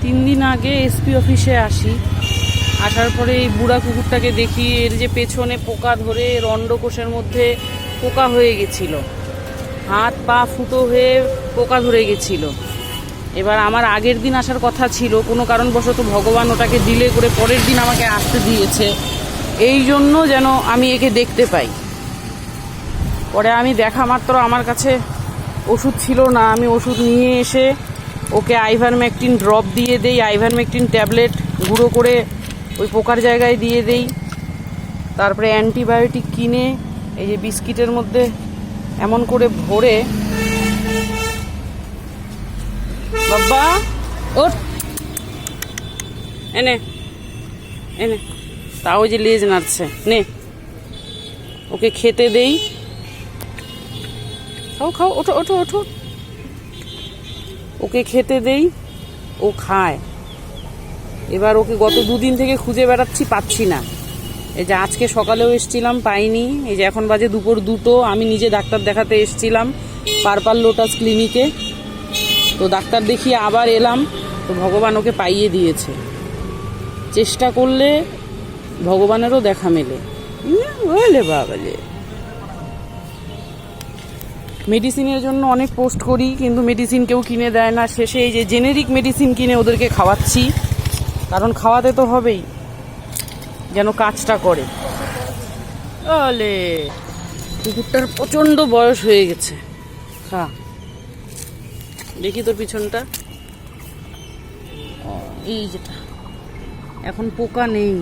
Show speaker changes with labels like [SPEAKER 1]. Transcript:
[SPEAKER 1] 3 দিন আগে এসপি অফিসে আসি। আসার পরে এই বুড়া কুকুরটাকে দেখি, এর যে পেছনে পোকা ধরে অন্ডকোষের মধ্যে পোকা হয়ে গেছিল, হাত পা ফুটো হয়ে পোকা ধরে গেছিল। এবার আমার আগের দিন আসার কথা ছিল, কোনো কারণবশত ভগবান ওটাকে ডিলে করে পরের দিন আমাকে আসতে দিয়েছে, এই জন্য যেন আমি একে দেখতে পাই। পরে আমি দেখা মাত্র আমার কাছে ওষুধ ছিল না, আমি ওষুধ নিয়ে এসে ওকে আইভারমেকটিন ড্রপ দিয়ে দেই, আইভারমেকটিন ট্যাবলেট গুঁড়ো করে ওই পোকার জায়গায় দিয়ে দেই। তারপরে অ্যান্টিবায়োটিক কিনে এই যে বিস্কিটের মধ্যে এমন করে ভরে, বাবা ওঠ এনে এনে, তাও যে লেজ নাড়ছে, নে ওকে খেতে দেই। খাও খাও, ওঠো ওঠো ওঠো, ওকে খেতে দেই, ও খায়। এবার ওকে গত 2 দিন থেকে খুঁজে বেড়াচ্ছি, পাচ্ছি না। এই যে আজকে সকালেও এসছিলাম, পাইনি। এই যে এখন বাজে দুপুর 2টো, আমি নিজে ডাক্তার দেখাতে এসছিলাম পার্পল লোটাস ক্লিনিকে। তো ডাক্তার দেখিয়ে আবার এলাম, তো ভগবান ওকে পাইয়ে দিয়েছে। চেষ্টা করলে ভগবানেরও দেখা মেলে। বলে বাবালে, মেডিসিনের জন্য অনেক পোস্ট করি, কিন্তু মেডিসিন কেউ কিনে দেয় না। শেষে এই যে জেনেরিক মেডিসিন কিনে ওদেরকে খাওয়াচ্ছি, কারণ খাওয়াতে তো হবেই, যেন কাজটা করে। বলে কুকুরটার প্রচণ্ড বয়স হয়ে গেছে। খা, দেখি তোর পিছনটা, এই যেটা এখন পোকা নেই।